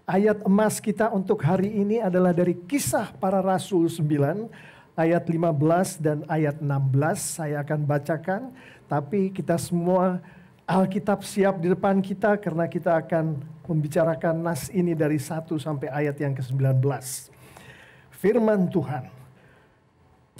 Ayat emas kita untuk hari ini adalah dari Kisah Para Rasul 9, ayat 15 dan ayat 16. Saya akan bacakan, tapi kita semua Alkitab siap di depan kita karena kita akan membicarakan nas ini dari 1 sampai ayat yang ke-19. Firman Tuhan.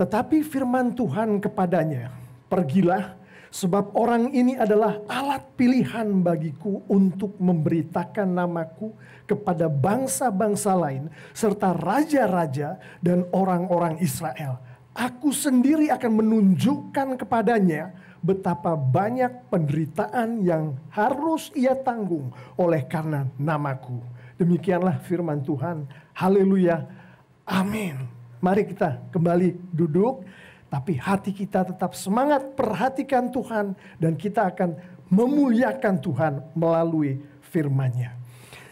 Tetapi firman Tuhan kepadanya, pergilah, sebab orang ini adalah alat pilihan bagiku untuk memberitakan namaku kepada bangsa-bangsa lain, serta raja-raja dan orang-orang Israel. Aku sendiri akan menunjukkan kepadanya betapa banyak penderitaan yang harus ia tanggung oleh karena namaku. Demikianlah firman Tuhan. Haleluya. Amin. Mari kita kembali duduk. Tapi hati kita tetap semangat perhatikan Tuhan. Dan kita akan memuliakan Tuhan melalui firman-Nya.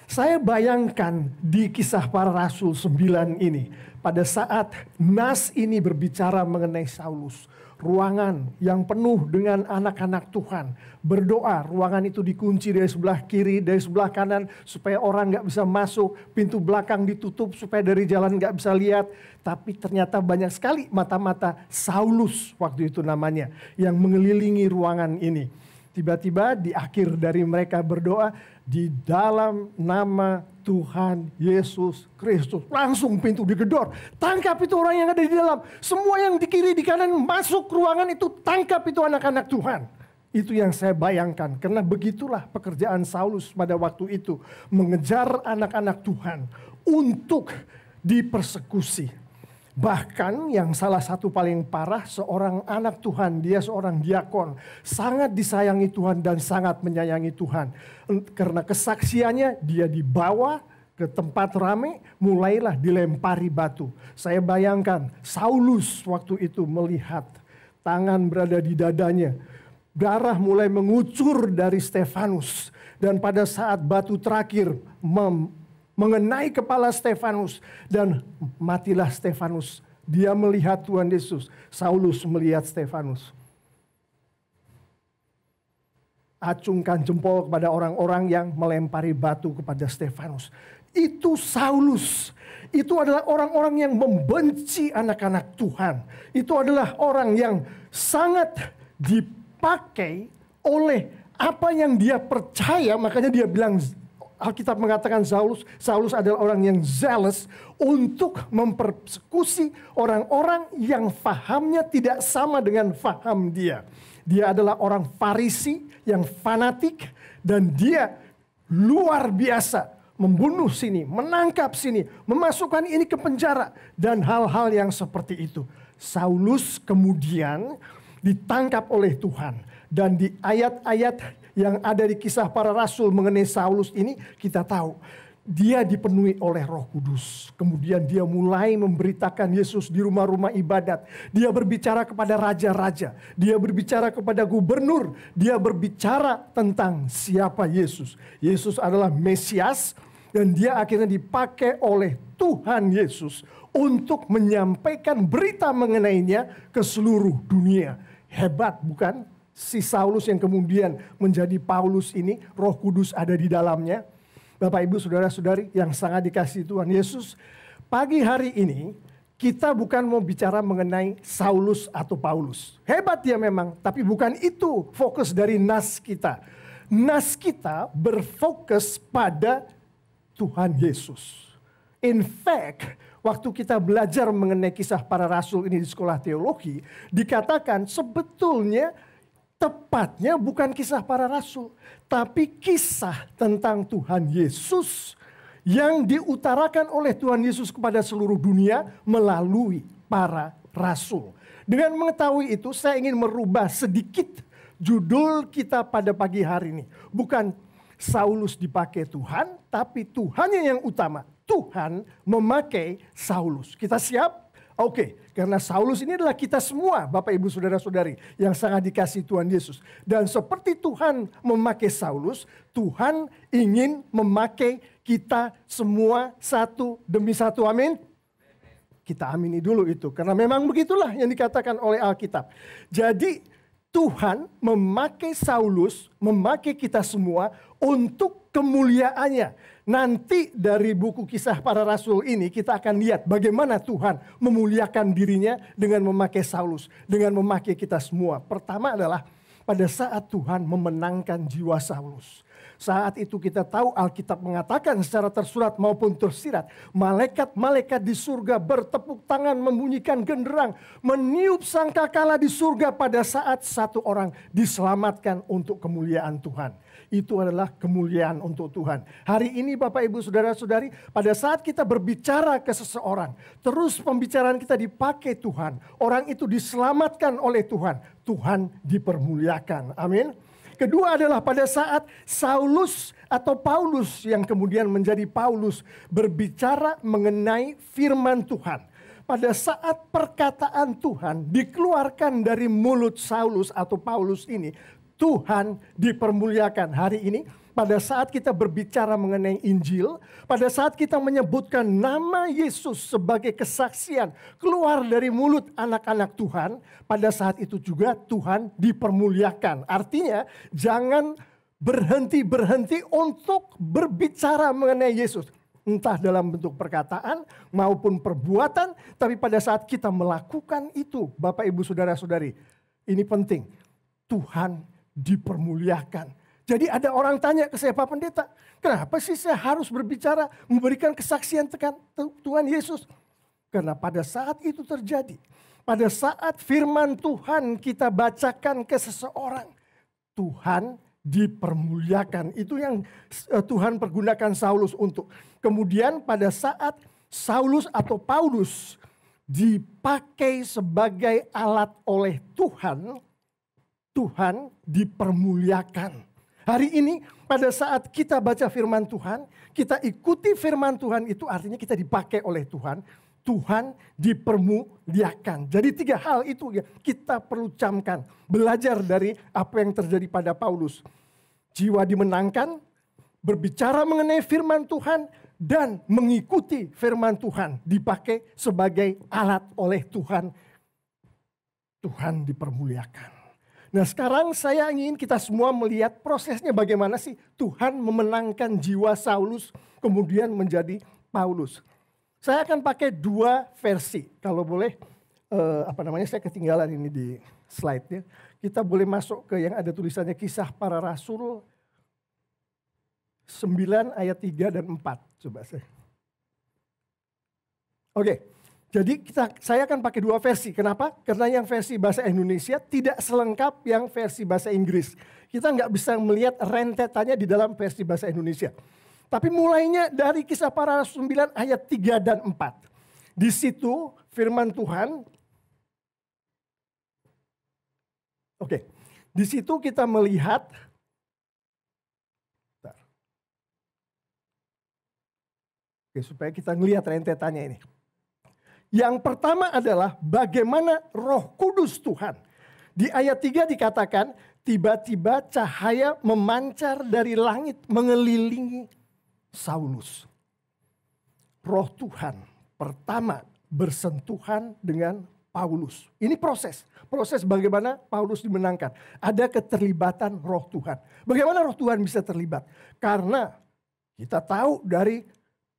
Saya bayangkan di Kisah Para Rasul 9 ini. Pada saat nas ini berbicara mengenai Saulus. Ruangan yang penuh dengan anak-anak Tuhan. Berdoa, ruangan itu dikunci dari sebelah kiri, dari sebelah kanan. Supaya orang gak bisa masuk, pintu belakang ditutup supaya dari jalan gak bisa lihat. Tapi ternyata banyak sekali mata-mata Saulus waktu itu namanya. Yang mengelilingi ruangan ini. Tiba-tiba di akhir dari mereka berdoa, di dalam nama Tuhan Yesus Kristus. Langsung pintu digedor. Tangkap itu orang yang ada di dalam. Semua yang di kiri, di kanan masuk ruangan itu. Tangkap itu anak-anak Tuhan. Itu yang saya bayangkan. Karena begitulah pekerjaan Saulus pada waktu itu. Mengejar anak-anak Tuhan. Untuk dipersekusi. Bahkan yang salah satu paling parah, seorang anak Tuhan, dia seorang diakon, sangat disayangi Tuhan dan sangat menyayangi Tuhan. Karena kesaksiannya dia dibawa ke tempat ramai, mulailah dilempari batu. Saya bayangkan Saulus waktu itu melihat tangan berada di dadanya. Darah mulai mengucur dari Stefanus. Dan pada saat batu terakhir mengenai kepala Stefanus dan matilah Stefanus. Dia melihat Tuhan Yesus. Saulus melihat Stefanus. Acungkan jempol kepada orang-orang yang melempari batu kepada Stefanus. Itu Saulus. Itu adalah orang-orang yang membenci anak-anak Tuhan. Itu adalah orang yang sangat dipakai oleh apa yang dia percaya. Makanya dia bilang, Alkitab mengatakan Saulus adalah orang yang zealous untuk mempersekusi orang-orang yang fahamnya tidak sama dengan faham dia. Dia adalah orang Farisi yang fanatik dan dia luar biasa membunuh sini, menangkap sini, memasukkan ini ke penjara dan hal-hal yang seperti itu. Saulus kemudian ditangkap oleh Tuhan dan di ayat-ayat yang ada di Kisah Para Rasul mengenai Saulus ini, kita tahu dia dipenuhi oleh Roh Kudus. Kemudian dia mulai memberitakan Yesus di rumah-rumah ibadat. Dia berbicara kepada raja-raja, dia berbicara kepada gubernur, dia berbicara tentang siapa Yesus. Yesus adalah Mesias dan dia akhirnya dipakai oleh Tuhan Yesus untuk menyampaikan berita mengenainya ke seluruh dunia. Hebat bukan? Si Saulus yang kemudian menjadi Paulus ini, Roh Kudus ada di dalamnya. Bapak, Ibu, Saudara-saudari yang sangat dikasihi Tuhan Yesus. Pagi hari ini kita bukan mau bicara mengenai Saulus atau Paulus. Hebat dia memang, tapi bukan itu fokus dari nas kita. Nas kita berfokus pada Tuhan Yesus. In fact, waktu kita belajar mengenai Kisah Para Rasul ini di sekolah teologi, dikatakan sebetulnya tepatnya bukan Kisah Para Rasul, tapi kisah tentang Tuhan Yesus yang diutarakan oleh Tuhan Yesus kepada seluruh dunia melalui para rasul. Dengan mengetahui itu, saya ingin merubah sedikit judul kita pada pagi hari ini. Bukan Saulus dipakai Tuhan, tapi Tuhannya yang utama. Tuhan memakai Saulus. Kita siap? Oke, karena Saulus ini adalah kita semua, Bapak, Ibu, Saudara-saudari, yang sangat dikasihi Tuhan Yesus. Dan seperti Tuhan memakai Saulus, Tuhan ingin memakai kita semua satu demi satu, amin? Kita amini dulu itu, karena memang begitulah yang dikatakan oleh Alkitab. Jadi Tuhan memakai Saulus, memakai kita semua untuk kemuliaannya. Nanti dari buku Kisah Para Rasul ini kita akan lihat bagaimana Tuhan memuliakan dirinya dengan memakai Saulus, dengan memakai kita semua. Pertama adalah pada saat Tuhan memenangkan jiwa Saulus. Saat itu kita tahu Alkitab mengatakan secara tersurat maupun tersirat, malaikat-malaikat di surga bertepuk tangan, membunyikan genderang, meniup sangkakala di surga pada saat satu orang diselamatkan untuk kemuliaan Tuhan. Itu adalah kemuliaan untuk Tuhan. Hari ini Bapak Ibu Saudara-saudari, pada saat kita berbicara ke seseorang, terus pembicaraan kita dipakai Tuhan. Orang itu diselamatkan oleh Tuhan. Tuhan dipermuliakan. Amin. Kedua adalah pada saat Saulus atau Paulus yang kemudian menjadi Paulus berbicara mengenai firman Tuhan. Pada saat perkataan Tuhan dikeluarkan dari mulut Saulus atau Paulus ini, Tuhan dipermuliakan. Hari ini pada saat kita berbicara mengenai Injil, pada saat kita menyebutkan nama Yesus sebagai kesaksian keluar dari mulut anak-anak Tuhan, pada saat itu juga Tuhan dipermuliakan. Artinya jangan berhenti-berhenti untuk berbicara mengenai Yesus. Entah dalam bentuk perkataan maupun perbuatan, tapi pada saat kita melakukan itu, Bapak Ibu Saudara-saudari, ini penting. Tuhan dipermuliakan. Jadi ada orang tanya ke saya, Pak Pendeta, kenapa sih saya harus berbicara, memberikan kesaksian tentang Tuhan Yesus? Karena pada saat itu terjadi, pada saat firman Tuhan kita bacakan ke seseorang, Tuhan dipermuliakan. Itu yang Tuhan pergunakan Saulus untuk. Kemudian pada saat Saulus atau Paulus dipakai sebagai alat oleh Tuhan, Tuhan dipermuliakan. Hari ini pada saat kita baca firman Tuhan, kita ikuti firman Tuhan itu artinya kita dipakai oleh Tuhan. Tuhan dipermuliakan. Jadi 3 hal itu ya kita perlu camkan. Belajar dari apa yang terjadi pada Paulus. Jiwa dimenangkan, berbicara mengenai firman Tuhan, dan mengikuti firman Tuhan. Dipakai sebagai alat oleh Tuhan. Tuhan dipermuliakan. Nah sekarang saya ingin kita semua melihat prosesnya bagaimana sih Tuhan memenangkan jiwa Saulus kemudian menjadi Paulus. Saya akan pakai 2 versi. Kalau boleh, saya ketinggalan ini di slide-nya. Kita boleh masuk ke yang ada tulisannya Kisah Para Rasul 9 ayat 3 dan 4. Coba saya. Oke. Jadi saya akan pakai 2 versi. Kenapa? Karena yang versi bahasa Indonesia tidak selengkap yang versi bahasa Inggris. Kita nggak bisa melihat rentetannya di dalam versi bahasa Indonesia. Tapi mulainya dari Kisah Para Rasul 9 ayat 3 dan 4. Di situ firman Tuhan. Oke. Di situ kita melihat. Oke, supaya kita melihat rentetannya ini. Yang pertama adalah bagaimana Roh Kudus Tuhan. Di ayat 3 dikatakan, tiba-tiba cahaya memancar dari langit mengelilingi Saulus. Roh Tuhan pertama bersentuhan dengan Paulus. Ini proses bagaimana Paulus dimenangkan. Ada keterlibatan Roh Tuhan. Bagaimana Roh Tuhan bisa terlibat? Karena kita tahu dari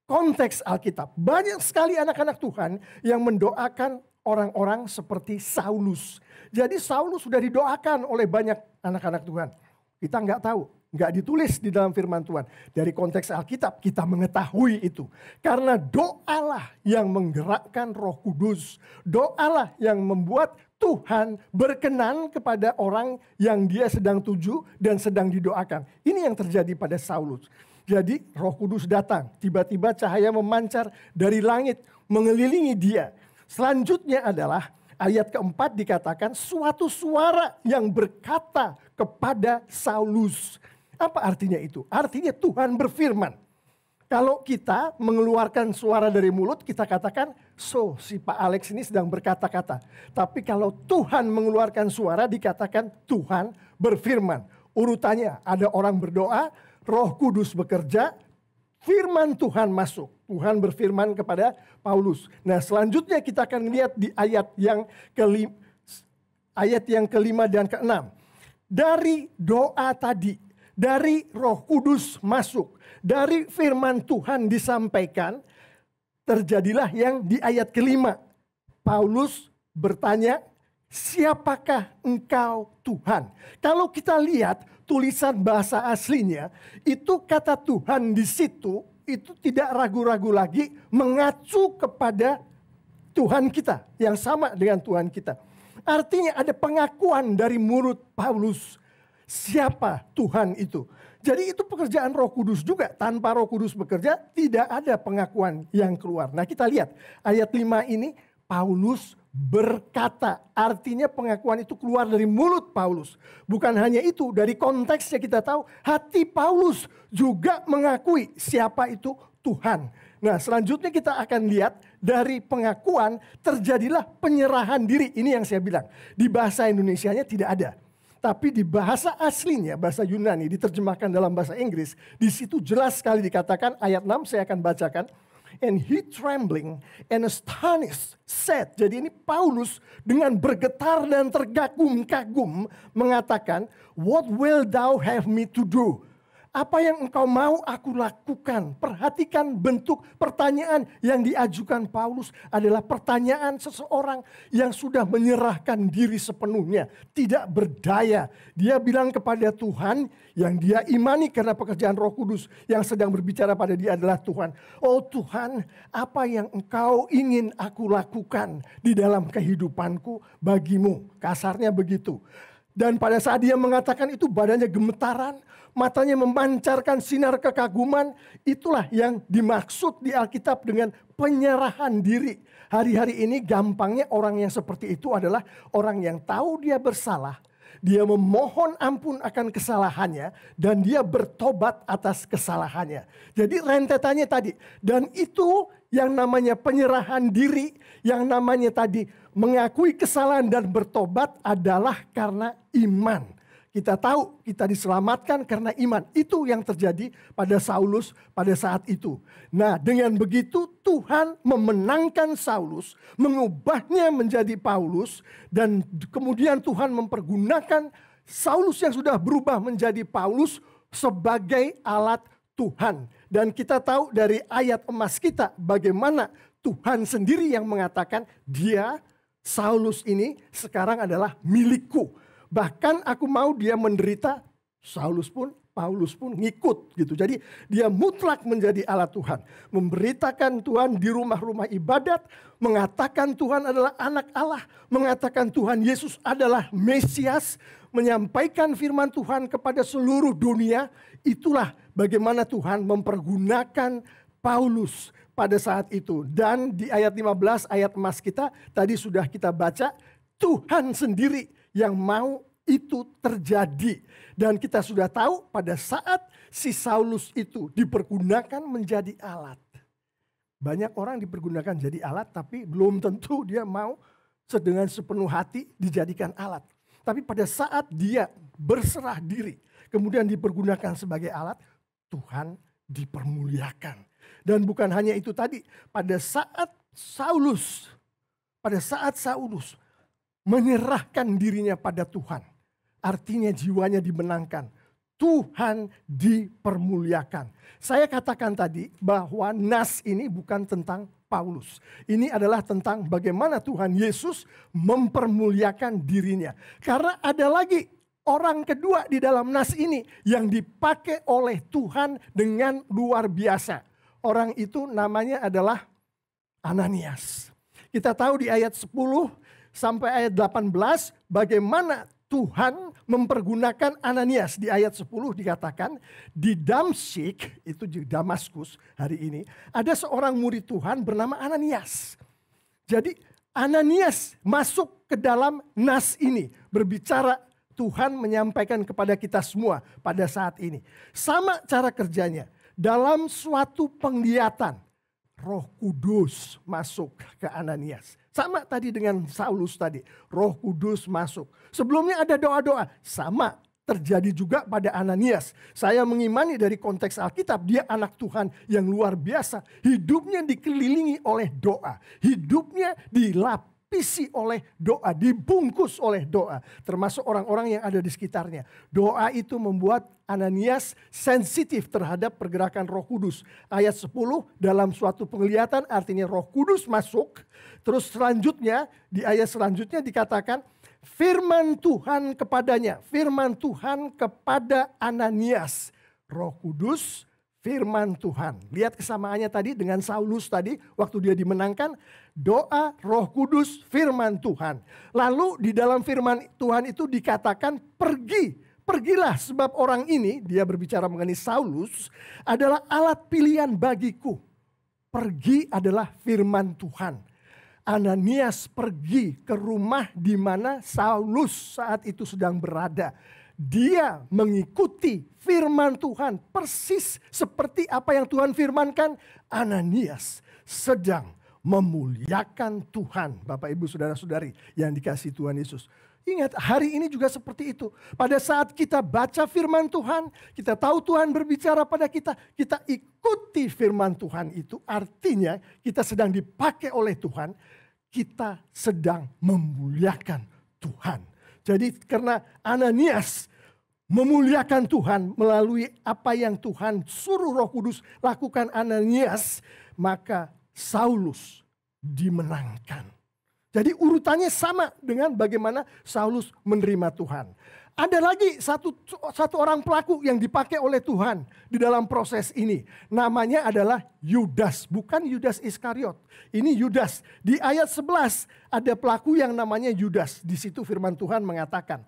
konteks Alkitab, banyak sekali anak-anak Tuhan yang mendoakan orang-orang seperti Saulus. Jadi Saulus sudah didoakan oleh banyak anak-anak Tuhan. Kita nggak tahu, nggak ditulis di dalam firman Tuhan. Dari konteks Alkitab kita mengetahui itu. Karena doalah yang menggerakkan Roh Kudus. Doalah yang membuat Tuhan berkenan kepada orang yang dia sedang tuju dan sedang didoakan. Ini yang terjadi pada Saulus. Jadi Roh Kudus datang, tiba-tiba cahaya memancar dari langit mengelilingi dia. Selanjutnya adalah ayat keempat dikatakan suatu suara yang berkata kepada Saulus. Apa artinya itu? Artinya Tuhan berfirman. Kalau kita mengeluarkan suara dari mulut, kita katakan, si Pak Alex ini sedang berkata-kata. Tapi kalau Tuhan mengeluarkan suara, dikatakan Tuhan berfirman. Urutannya, ada orang berdoa, Roh Kudus bekerja, firman Tuhan masuk. Tuhan berfirman kepada Paulus. Nah selanjutnya kita akan lihat di ayat yang kelima dan keenam. Dari doa tadi, dari Roh Kudus masuk, dari firman Tuhan disampaikan, terjadilah yang di ayat kelima. Paulus bertanya, siapakah engkau Tuhan? Kalau kita lihat tulisan bahasa aslinya, itu kata Tuhan di situ, itu tidak ragu-ragu lagi mengacu kepada Tuhan kita, yang sama dengan Tuhan kita. Artinya ada pengakuan dari mulut Paulus, siapa Tuhan itu. Jadi itu pekerjaan Roh Kudus juga. Tanpa Roh Kudus bekerja, tidak ada pengakuan yang keluar. Nah kita lihat ayat 5 ini, Paulus berkata. Artinya pengakuan itu keluar dari mulut Paulus. Bukan hanya itu, dari konteksnya kita tahu hati Paulus juga mengakui siapa itu Tuhan. Nah selanjutnya kita akan lihat dari pengakuan terjadilah penyerahan diri. Ini yang saya bilang. Di bahasa Indonesianya tidak ada. Tapi di bahasa aslinya, bahasa Yunani diterjemahkan dalam bahasa Inggris. Di situ jelas sekali dikatakan ayat 6 saya akan bacakan. And he trembling and astonished said. Jadi ini Paulus dengan bergetar dan terkagum-kagum mengatakan, what will thou have me to do? Apa yang engkau mau aku lakukan? Perhatikan bentuk pertanyaan yang diajukan Paulus adalah pertanyaan seseorang yang sudah menyerahkan diri sepenuhnya. Tidak berdaya. Dia bilang kepada Tuhan yang dia imani karena pekerjaan Roh Kudus yang sedang berbicara pada dia adalah Tuhan. Oh Tuhan, apa yang engkau ingin aku lakukan di dalam kehidupanku bagimu? Kasarnya begitu. Dan pada saat dia mengatakan itu badannya gemetaran, matanya memancarkan sinar kekaguman. Itulah yang dimaksud di Alkitab dengan penyerahan diri. Hari-hari ini gampangnya orang yang seperti itu adalah orang yang tahu dia bersalah. Dia memohon ampun akan kesalahannya dan dia bertobat atas kesalahannya. Jadi rentetannya tadi. Dan itu yang namanya penyerahan diri, yang namanya tadi mengakui kesalahan dan bertobat adalah karena iman. Kita tahu kita diselamatkan karena iman. Itu yang terjadi pada Saulus pada saat itu. Nah dengan begitu Tuhan memenangkan Saulus, mengubahnya menjadi Paulus. Dan kemudian Tuhan mempergunakan Saulus yang sudah berubah menjadi Paulus sebagai alat Tuhan. Dan kita tahu dari ayat emas kita bagaimana Tuhan sendiri yang mengatakan dia, Saulus ini sekarang adalah milikku. Bahkan aku mau dia menderita, Paulus pun ngikut gitu. Jadi dia mutlak menjadi alat Tuhan. Memberitakan Tuhan di rumah-rumah ibadat. Mengatakan Tuhan adalah anak Allah. Mengatakan Tuhan Yesus adalah Mesias. Menyampaikan firman Tuhan kepada seluruh dunia. Itulah bagaimana Tuhan mempergunakan Paulus pada saat itu. Dan di ayat 15 ayat emas kita tadi sudah kita baca. Tuhan sendiri yang mau itu terjadi. Dan kita sudah tahu pada saat si Saulus itu dipergunakan menjadi alat. Banyak orang dipergunakan jadi alat tapi belum tentu dia mau dengan sepenuh hati dijadikan alat. Tapi pada saat dia berserah diri kemudian dipergunakan sebagai alat, Tuhan dipermuliakan. Dan bukan hanya itu tadi, pada saat Saulus menyerahkan dirinya pada Tuhan. Artinya jiwanya dimenangkan. Tuhan dipermuliakan. Saya katakan tadi bahwa nas ini bukan tentang Paulus. Ini adalah tentang bagaimana Tuhan Yesus mempermuliakan dirinya. Karena ada lagi orang kedua di dalam nas ini yang dipakai oleh Tuhan dengan luar biasa. Orang itu namanya adalah Ananias. Kita tahu di ayat 10 sampai ayat 18 bagaimana Tuhan mempergunakan Ananias. Di ayat 10 dikatakan di Damsyik, itu di Damaskus hari ini, ada seorang murid Tuhan bernama Ananias. Jadi Ananias masuk ke dalam nas ini. Berbicara Tuhan menyampaikan kepada kita semua pada saat ini. Sama cara kerjanya. Dalam suatu penglihatan Roh Kudus masuk ke Ananias. Sama tadi dengan Saulus tadi. Roh Kudus masuk. Sebelumnya ada doa-doa. Sama terjadi juga pada Ananias. Saya mengimani dari konteks Alkitab. Dia anak Tuhan yang luar biasa. Hidupnya dikelilingi oleh doa. Hidupnya dilapisi oleh doa, dibungkus oleh doa. Termasuk orang-orang yang ada di sekitarnya. Doa itu membuat Ananias sensitif terhadap pergerakan Roh Kudus. Ayat 10, dalam suatu penglihatan artinya Roh Kudus masuk. Terus selanjutnya, di ayat selanjutnya dikatakan, firman Tuhan kepadanya, firman Tuhan kepada Ananias. Roh Kudus, firman Tuhan. Lihat kesamaannya tadi dengan Saulus tadi, waktu dia dimenangkan, doa, Roh Kudus, firman Tuhan. Lalu di dalam firman Tuhan itu dikatakan pergi. Pergilah sebab orang ini, dia berbicara mengenai Saulus, adalah alat pilihan bagiku. Pergi adalah firman Tuhan. Ananias pergi ke rumah di mana Saulus saat itu sedang berada. Dia mengikuti firman Tuhan persis seperti apa yang Tuhan firmankan. Ananias sedang memuliakan Tuhan. Bapak, Ibu, Saudara-saudari yang dikasihi Tuhan Yesus. Ingat, hari ini juga seperti itu. Pada saat kita baca firman Tuhan, kita tahu Tuhan berbicara pada kita, kita ikuti firman Tuhan itu. Artinya kita sedang dipakai oleh Tuhan, kita sedang memuliakan Tuhan. Jadi karena Ananias memuliakan Tuhan melalui apa yang Tuhan suruh Roh Kudus lakukan Ananias, maka Saulus dimenangkan. Jadi urutannya sama dengan bagaimana Saulus menerima Tuhan. Ada lagi satu orang pelaku yang dipakai oleh Tuhan di dalam proses ini. Namanya adalah Yudas, bukan Yudas Iskariot. Ini Yudas. Di ayat 11 ada pelaku yang namanya Yudas. Di situ firman Tuhan mengatakan,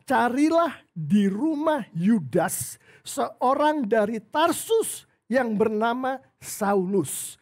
carilah di rumah Yudas seorang dari Tarsus yang bernama Saulus.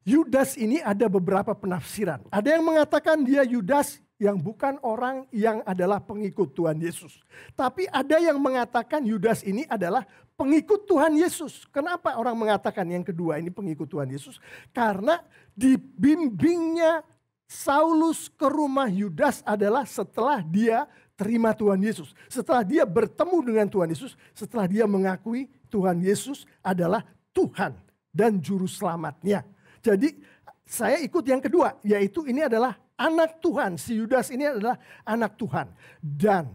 Yudas ini ada beberapa penafsiran. Ada yang mengatakan dia Yudas yang bukan orang yang adalah pengikut Tuhan Yesus. Tapi ada yang mengatakan Yudas ini adalah pengikut Tuhan Yesus. Kenapa orang mengatakan yang kedua ini pengikut Tuhan Yesus? Karena dibimbingnya Saulus ke rumah Yudas adalah setelah dia terima Tuhan Yesus. Setelah dia bertemu dengan Tuhan Yesus. Setelah dia mengakui Tuhan Yesus adalah Tuhan dan Juru Selamatnya. Jadi saya ikut yang kedua, yaitu ini adalah anak Tuhan. Si Yudas ini adalah anak Tuhan. Dan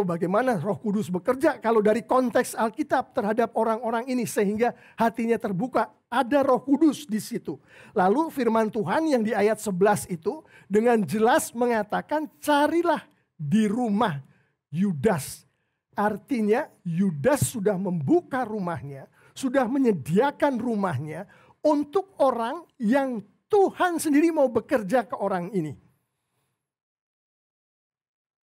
bagaimana Roh Kudus bekerja kalau dari konteks Alkitab terhadap orang-orang ini sehingga hatinya terbuka. Ada Roh Kudus di situ. Lalu firman Tuhan yang di ayat 11 itu dengan jelas mengatakan carilah di rumah Yudas. Artinya Yudas sudah membuka rumahnya, sudah menyediakan rumahnya untuk orang yang Tuhan sendiri mau bekerja ke orang ini.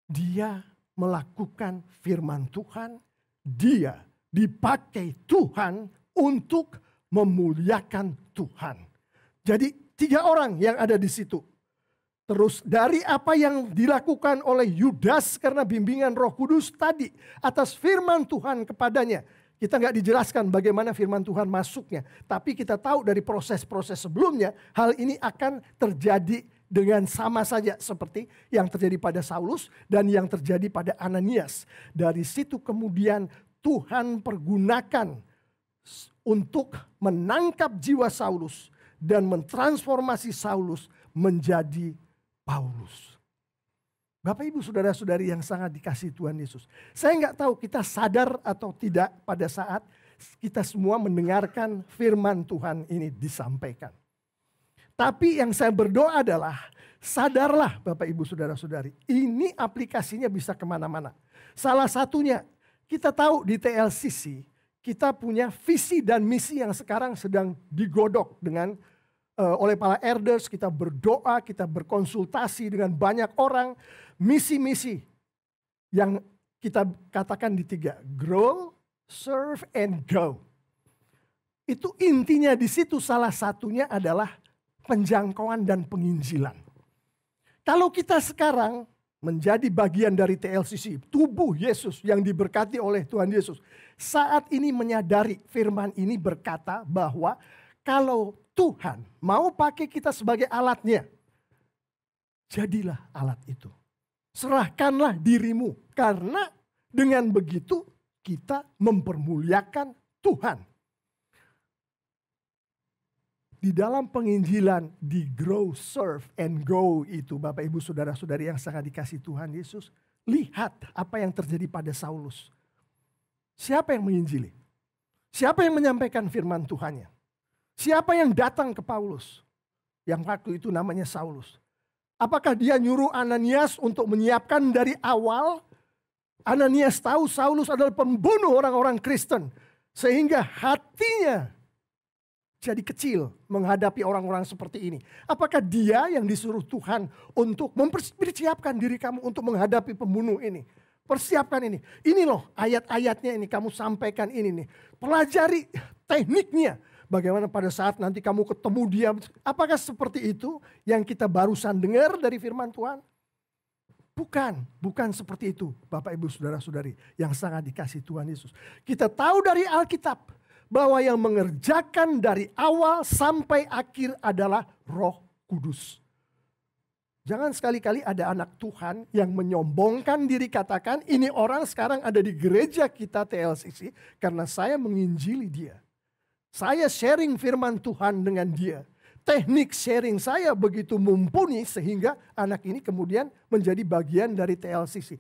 Dia melakukan firman Tuhan, dia dipakai Tuhan untuk memuliakan Tuhan. Jadi 3 orang yang ada di situ. Terus dari apa yang dilakukan oleh Yudas karena bimbingan Roh Kudus tadi atas firman Tuhan kepadanya. Kita nggak dijelaskan bagaimana firman Tuhan masuknya. Tapi kita tahu dari proses-proses sebelumnya hal ini akan terjadi dengan sama saja seperti yang terjadi pada Saulus dan yang terjadi pada Ananias. Dari situ kemudian Tuhan pergunakan untuk menangkap jiwa Saulus dan mentransformasi Saulus menjadi Paulus. Bapak, Ibu, Saudara-saudari yang sangat dikasihi Tuhan Yesus. Saya nggak tahu kita sadar atau tidak pada saat kita semua mendengarkan firman Tuhan ini disampaikan. Tapi yang saya berdoa adalah sadarlah Bapak, Ibu, Saudara-saudari. Ini aplikasinya bisa kemana-mana. Salah satunya kita tahu di TLCC kita punya visi dan misi yang sekarang sedang digodok dengan oleh para elders. Kita berdoa, kita berkonsultasi dengan banyak orang. Misi-misi yang kita katakan di 3, grow, serve, and go. Itu intinya di situ salah satunya adalah penjangkauan dan penginjilan. Kalau kita sekarang menjadi bagian dari TLCC, tubuh Yesus yang diberkati oleh Tuhan Yesus, saat ini menyadari firman ini berkata bahwa kalau Tuhan mau pakai kita sebagai alatnya, jadilah alat itu. Serahkanlah dirimu, karena dengan begitu kita mempermuliakan Tuhan. Di di dalam penginjilan, di grow, serve, and go itu Bapak Ibu Saudara-saudari yang sangat dikasih Tuhan Yesus. Lihat apa yang terjadi pada Saulus. Siapa yang menginjili? Siapa yang menyampaikan firman Tuhannya? Siapa yang datang ke Paulus? Yang waktu itu namanya Saulus. Apakah dia nyuruh Ananias untuk menyiapkan dari awal? Ananias tahu Saulus adalah pembunuh orang-orang Kristen. Sehingga hatinya jadi kecil menghadapi orang-orang seperti ini. Apakah dia yang disuruh Tuhan untuk mempersiapkan diri kamu untuk menghadapi pembunuh ini? Persiapkan ini. Ini loh ayat-ayatnya ini kamu sampaikan ini nih. Pelajari tekniknya. Bagaimana pada saat nanti kamu ketemu dia. Apakah seperti itu yang kita barusan dengar dari firman Tuhan? Bukan seperti itu Bapak Ibu Saudara-saudari yang sangat dikasih Tuhan Yesus. Kita tahu dari Alkitab bahwa yang mengerjakan dari awal sampai akhir adalah Roh Kudus. Jangan sekali-kali ada anak Tuhan yang menyombongkan diri katakan ini orang sekarang ada di gereja kita TLCC karena saya menginjili dia. Saya sharing firman Tuhan dengan dia. Teknik sharing saya begitu mumpuni sehingga anak ini kemudian menjadi bagian dari TLCC.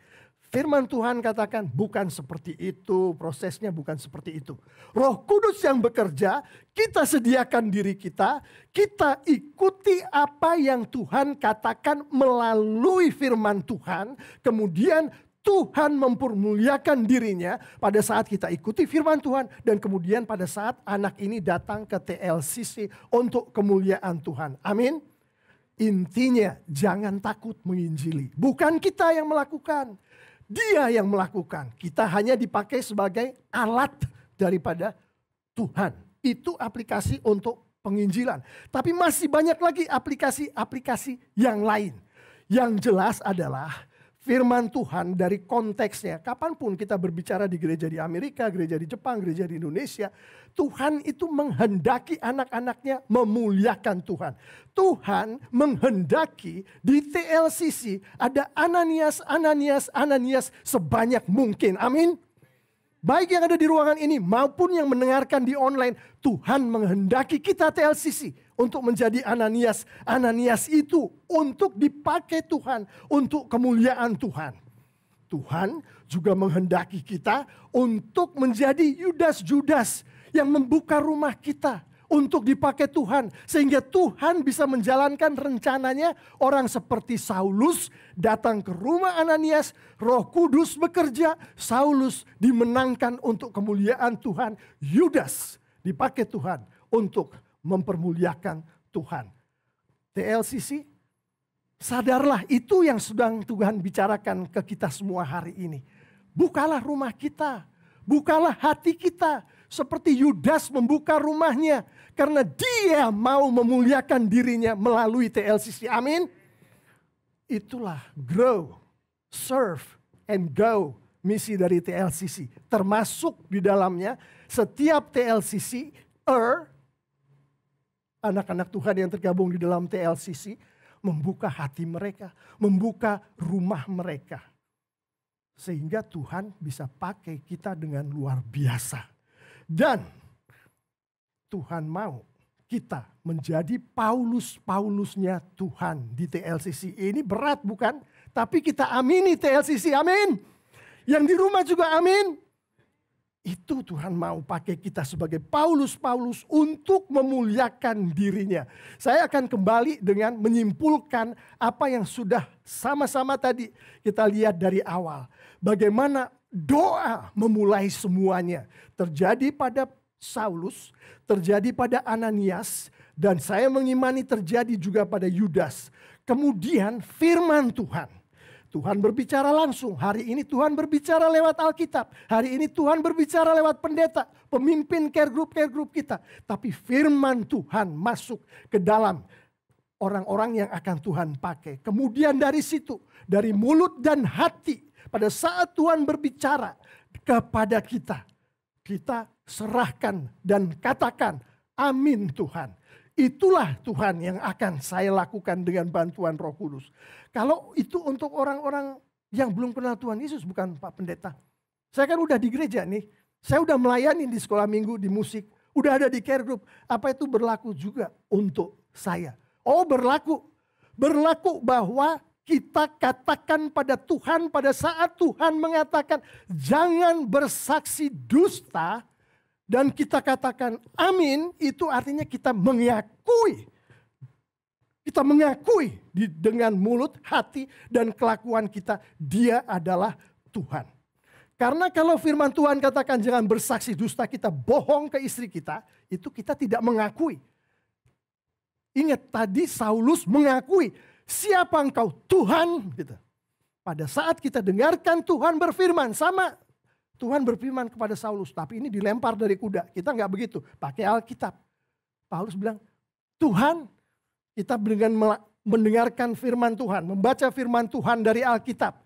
Firman Tuhan katakan bukan seperti itu, prosesnya bukan seperti itu. Roh Kudus yang bekerja, kita sediakan diri kita ikuti apa yang Tuhan katakan melalui firman Tuhan, kemudian Tuhan mempermuliakan dirinya pada saat kita ikuti firman Tuhan. Dan kemudian pada saat anak ini datang ke TLCC untuk kemuliaan Tuhan. Amin. Intinya jangan takut menginjili. Bukan kita yang melakukan. Dia yang melakukan. Kita hanya dipakai sebagai alat daripada Tuhan. Itu aplikasi untuk penginjilan. Tapi masih banyak lagi aplikasi-aplikasi yang lain. Yang jelas adalah firman Tuhan dari konteksnya. Kapanpun kita berbicara di gereja di Amerika, gereja di Jepang, gereja di Indonesia. Tuhan itu menghendaki anak-anaknya memuliakan Tuhan. Tuhan menghendaki di TLCC ada Ananias sebanyak mungkin. Amin. Baik yang ada di ruangan ini maupun yang mendengarkan di online. Tuhan menghendaki kita TLCC untuk menjadi Ananias. Ananias itu untuk dipakai Tuhan. Untuk kemuliaan Tuhan. Tuhan juga menghendaki kita untuk menjadi Yudas-Judas yang membuka rumah kita. Untuk dipakai Tuhan. Sehingga Tuhan bisa menjalankan rencananya. Orang seperti Saulus datang ke rumah Ananias. Roh Kudus bekerja. Saulus dimenangkan untuk kemuliaan Tuhan. Yudas dipakai Tuhan untuk mempermuliakan Tuhan. TLCC, sadarlah itu yang sedang Tuhan bicarakan ke kita semua hari ini. Bukalah rumah kita. Bukalah hati kita. Seperti Yudas membuka rumahnya. Karena dia mau memuliakan dirinya melalui TLCC. Amin. Itulah grow, serve, and go. Misi dari TLCC. Termasuk di dalamnya setiap TLCC, anak-anak Tuhan yang tergabung di dalam TLCC. Membuka hati mereka. Membuka rumah mereka. Sehingga Tuhan bisa pakai kita dengan luar biasa. Dan Tuhan mau kita menjadi Paulusnya Tuhan di TLCC. Ini berat bukan? Tapi kita amini TLCC, amin. Yang di rumah juga amin. Itu Tuhan mau pakai kita sebagai Paulus untuk memuliakan dirinya. Saya akan kembali dengan menyimpulkan apa yang sudah sama-sama tadi kita lihat dari awal. Bagaimana doa memulai semuanya. Terjadi pada Saulus, terjadi pada Ananias, dan saya mengimani terjadi juga pada Yudas. Kemudian firman Tuhan. Tuhan berbicara langsung. Hari ini Tuhan berbicara lewat Alkitab. Hari ini Tuhan berbicara lewat pendeta, pemimpin care group kita. Tapi firman Tuhan masuk ke dalam orang-orang yang akan Tuhan pakai. Kemudian dari situ, dari mulut dan hati, pada saat Tuhan berbicara kepada kita, kita serahkan dan katakan, amin Tuhan. Itulah Tuhan yang akan saya lakukan dengan bantuan Roh Kudus. Kalau itu untuk orang-orang yang belum kenal Tuhan Yesus, bukan Pak Pendeta. Saya kan udah di gereja nih. Saya udah melayani di sekolah minggu, di musik. udah ada di care group. Apa itu berlaku juga untuk saya? Oh, berlaku. Berlaku bahwa kita katakan pada Tuhan pada saat Tuhan mengatakan jangan bersaksi dusta. Dan kita katakan amin, itu artinya kita mengakui. Kita mengakui dengan mulut, hati, dan kelakuan kita, dia adalah Tuhan. Karena kalau firman Tuhan katakan jangan bersaksi dusta, kita bohong ke istri kita, itu kita tidak mengakui. Ingat tadi Saulus mengakui, siapa engkau Tuhan? Gitu. Pada saat kita dengarkan Tuhan berfirman, sama Tuhan berfirman kepada Saulus, tapi ini dilempar dari kuda. Kita nggak begitu, pakai Alkitab. Paulus bilang, Tuhan, kita dengan mendengarkan firman Tuhan, membaca firman Tuhan dari Alkitab.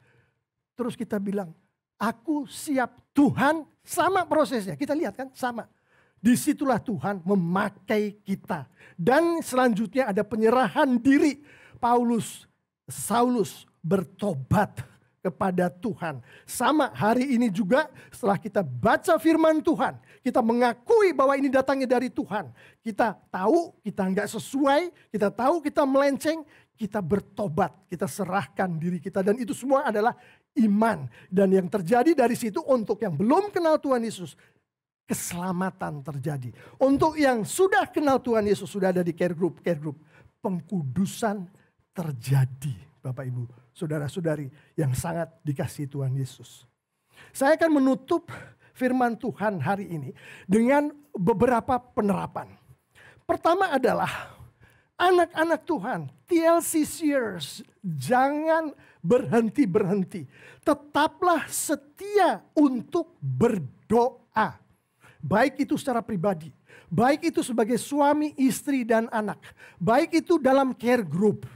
Terus kita bilang, aku siap Tuhan, sama prosesnya. Kita lihat kan, sama. Disitulah Tuhan memakai kita. Dan selanjutnya ada penyerahan diri. Saulus bertobat kepada Tuhan. Sama hari ini juga setelah kita baca firman Tuhan. Kita mengakui bahwa ini datangnya dari Tuhan. Kita tahu kita nggak sesuai. Kita tahu kita melenceng. Kita bertobat. Kita serahkan diri kita. Dan itu semua adalah iman. Dan yang terjadi dari situ untuk yang belum kenal Tuhan Yesus. Keselamatan terjadi. Untuk yang sudah kenal Tuhan Yesus. Sudah ada di care group. Pengkudusan terjadi. Bapak Ibu, saudara-saudari yang sangat dikasihi Tuhan Yesus. Saya akan menutup firman Tuhan hari ini dengan beberapa penerapan. Pertama adalah anak-anak Tuhan, TLCCers, jangan berhenti-berhenti. Tetaplah setia untuk berdoa. Baik itu secara pribadi, baik itu sebagai suami, istri, dan anak. Baik itu dalam care group.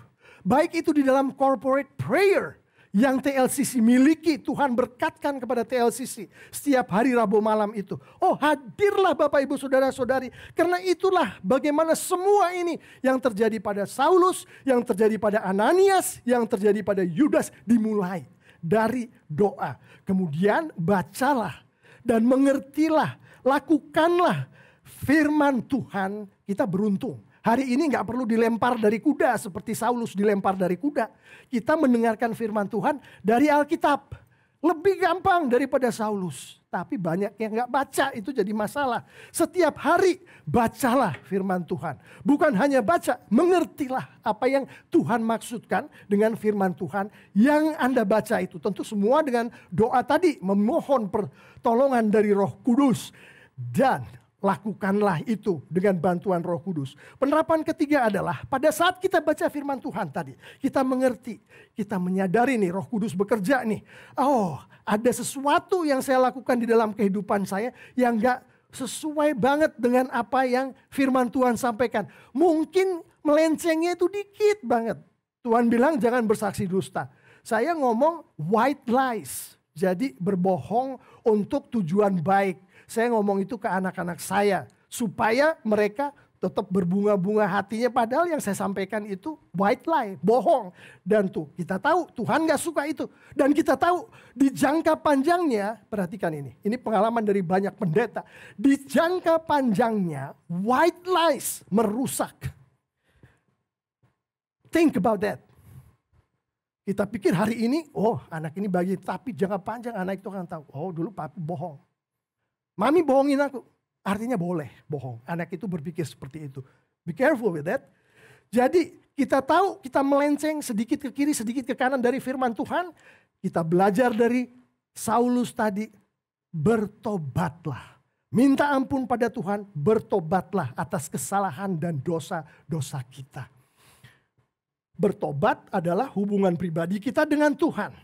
Baik itu di dalam corporate prayer yang TLCC miliki, Tuhan berkatkan kepada TLCC setiap hari Rabu malam itu. Oh, hadirlah Bapak Ibu Saudara-saudari, karena itulah bagaimana semua ini yang terjadi pada Saulus, yang terjadi pada Ananias, yang terjadi pada Yudas dimulai dari doa. Kemudian bacalah dan mengertilah, lakukanlah firman Tuhan, kita beruntung. Hari ini nggak perlu dilempar dari kuda seperti Saulus dilempar dari kuda. Kita mendengarkan firman Tuhan dari Alkitab. Lebih gampang daripada Saulus. Tapi banyak yang nggak baca, itu jadi masalah. Setiap hari bacalah firman Tuhan. Bukan hanya baca, mengertilah apa yang Tuhan maksudkan dengan firman Tuhan yang Anda baca itu. Tentu semua dengan doa tadi, memohon pertolongan dari Roh Kudus. Dan lakukanlah itu dengan bantuan Roh Kudus. Penerapan ketiga adalah pada saat kita baca firman Tuhan tadi, kita mengerti, kita menyadari nih Roh Kudus bekerja nih. Oh, ada sesuatu yang saya lakukan di dalam kehidupan saya yang gak sesuai banget dengan apa yang firman Tuhan sampaikan. Mungkin melencengnya itu dikit banget. Tuhan bilang jangan bersaksi dusta. Saya ngomong white lies, jadi berbohong untuk tujuan baik. Saya ngomong itu ke anak-anak saya supaya mereka tetap berbunga-bunga hatinya, padahal yang saya sampaikan itu white lie, bohong. Dan tuh kita tahu Tuhan gak suka itu. Dan kita tahu di jangka panjangnya, perhatikan ini pengalaman dari banyak pendeta. Di jangka panjangnya white lies merusak. Think about that. Kita pikir hari ini, oh anak ini baik, tapi jangka panjang anak itu akan tahu, oh dulu papi bohong. Mami bohongin aku, artinya boleh bohong. Anak itu berpikir seperti itu. Be careful with that. Jadi kita tahu kita melenceng sedikit ke kiri, sedikit ke kanan dari firman Tuhan. Kita belajar dari Saulus tadi, bertobatlah. Minta ampun pada Tuhan, bertobatlah atas kesalahan dan dosa-dosa kita. Bertobat adalah hubungan pribadi kita dengan Tuhan.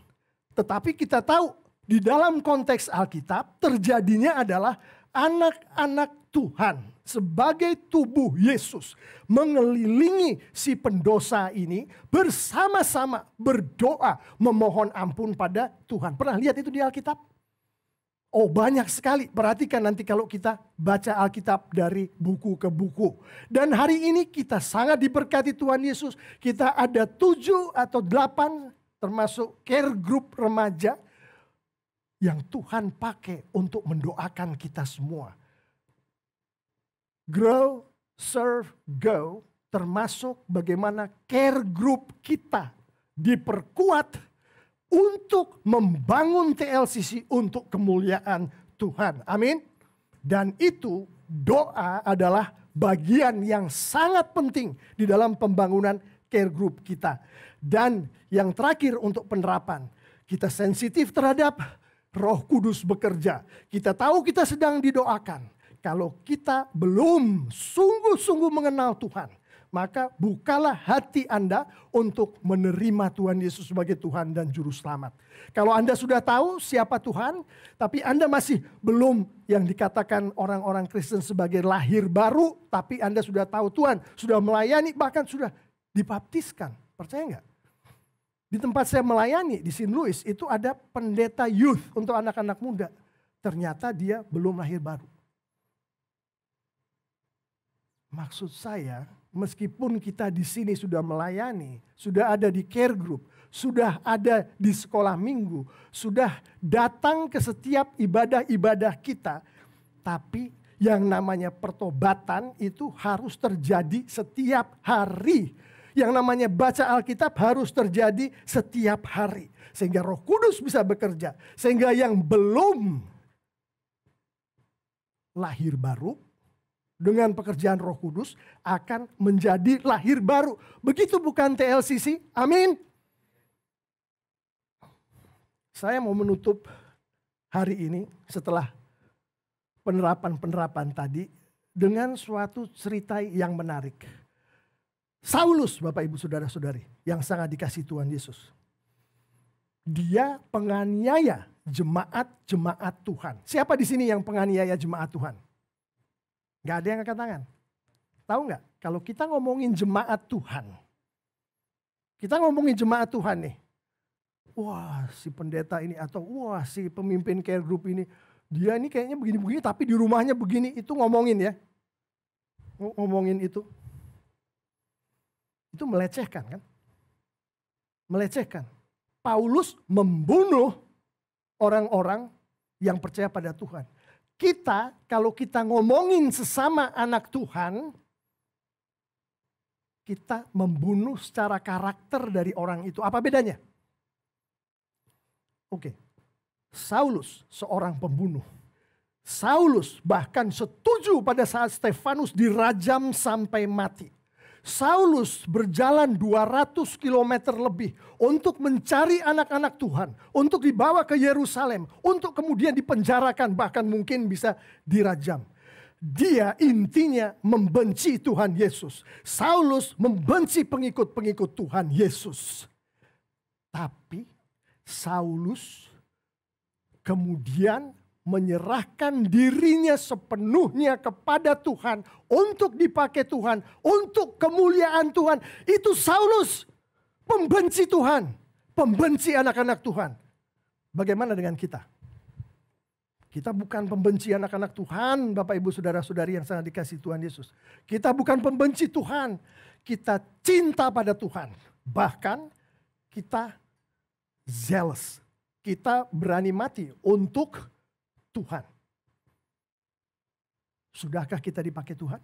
Tetapi kita tahu, di dalam konteks Alkitab terjadinya adalah anak-anak Tuhan sebagai tubuh Yesus mengelilingi si pendosa ini bersama-sama berdoa memohon ampun pada Tuhan. Pernah lihat itu di Alkitab? Oh banyak sekali, perhatikan nanti kalau kita baca Alkitab dari buku ke buku. Dan hari ini kita sangat diberkati Tuhan Yesus. Kita ada 7 atau 8 termasuk care group remaja yang Tuhan pakai untuk mendoakan kita semua. Grow, serve, go, termasuk bagaimana care group kita diperkuat untuk membangun TLCC untuk kemuliaan Tuhan. Amin. Dan itu doa adalah bagian yang sangat penting di dalam pembangunan care group kita. Dan yang terakhir untuk penerapan, kita sensitif terhadap Roh Kudus bekerja. Kita tahu kita sedang didoakan. Kalau kita belum sungguh-sungguh mengenal Tuhan, maka bukalah hati Anda untuk menerima Tuhan Yesus sebagai Tuhan dan Juru Selamat. Kalau Anda sudah tahu siapa Tuhan, tapi Anda masih belum yang dikatakan orang-orang Kristen sebagai lahir baru, tapi Anda sudah tahu Tuhan, sudah melayani, bahkan sudah dibaptiskan. Percaya nggak? Di tempat saya melayani di St. Louis itu ada pendeta youth untuk anak-anak muda. Ternyata dia belum lahir baru. Maksud saya, meskipun kita di sini sudah melayani, sudah ada di care group, sudah ada di sekolah minggu, sudah datang ke setiap ibadah-ibadah kita, tapi yang namanya pertobatan itu harus terjadi setiap hari. Yang namanya baca Alkitab harus terjadi setiap hari. Sehingga Roh Kudus bisa bekerja. Sehingga yang belum lahir baru dengan pekerjaan Roh Kudus akan menjadi lahir baru. Begitu bukan TLCC? Amin. Saya mau menutup hari ini setelah penerapan-penerapan tadi dengan suatu cerita yang menarik. Saulus, Bapak Ibu Saudara-saudari, yang sangat dikasihi Tuhan Yesus. Dia penganiaya jemaat-jemaat Tuhan. Siapa di sini yang penganiaya jemaat Tuhan? Gak ada yang angkat tangan. Tahu gak? Kalau kita ngomongin jemaat Tuhan. Kita ngomongin jemaat Tuhan nih. Wah, si pendeta ini atau wah si pemimpin care group ini. Dia ini kayaknya begini-begini tapi di rumahnya begini. Itu ngomongin ya. Ngomongin itu. Itu melecehkan kan? Melecehkan. Paulus membunuh orang-orang yang percaya pada Tuhan. Kita, kalau kita ngomongin sesama anak Tuhan, kita membunuh secara karakter dari orang itu. Apa bedanya? Oke. Saulus seorang pembunuh. Saulus bahkan setuju pada saat Stefanus dirajam sampai mati. Saulus berjalan 200 km lebih untuk mencari anak-anak Tuhan. Untuk dibawa ke Yerusalem. Untuk kemudian dipenjarakan, bahkan mungkin bisa dirajam. Dia intinya membenci Tuhan Yesus. Saulus membenci pengikut-pengikut Tuhan Yesus. Tapi Saulus kemudian menyerahkan dirinya sepenuhnya kepada Tuhan untuk dipakai Tuhan, untuk kemuliaan Tuhan. Itu Saulus, pembenci Tuhan, pembenci anak-anak Tuhan. Bagaimana dengan kita? Kita bukan pembenci anak-anak Tuhan, Bapak Ibu Saudara-saudari yang sangat dikasihi Tuhan Yesus. Kita bukan pembenci Tuhan, kita cinta pada Tuhan. Bahkan kita zealous, kita berani mati untuk Tuhan. Sudahkah kita dipakai Tuhan?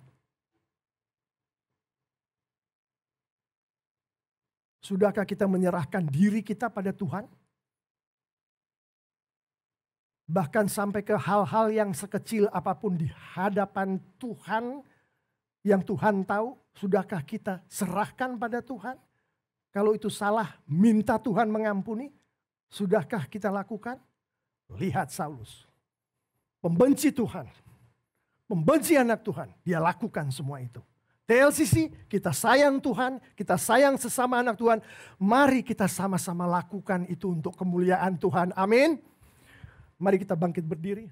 Sudahkah kita menyerahkan diri kita pada Tuhan? Bahkan sampai ke hal-hal yang sekecil apapun di hadapan Tuhan, yang Tuhan tahu, sudahkah kita serahkan pada Tuhan? Kalau itu salah, minta Tuhan mengampuni. Sudahkah kita lakukan? Lihat Saulus. Pembenci Tuhan, pembenci anak Tuhan, dia lakukan semua itu. TLCC, kita sayang Tuhan, kita sayang sesama anak Tuhan. Mari kita sama-sama lakukan itu untuk kemuliaan Tuhan. Amin. Mari kita bangkit berdiri.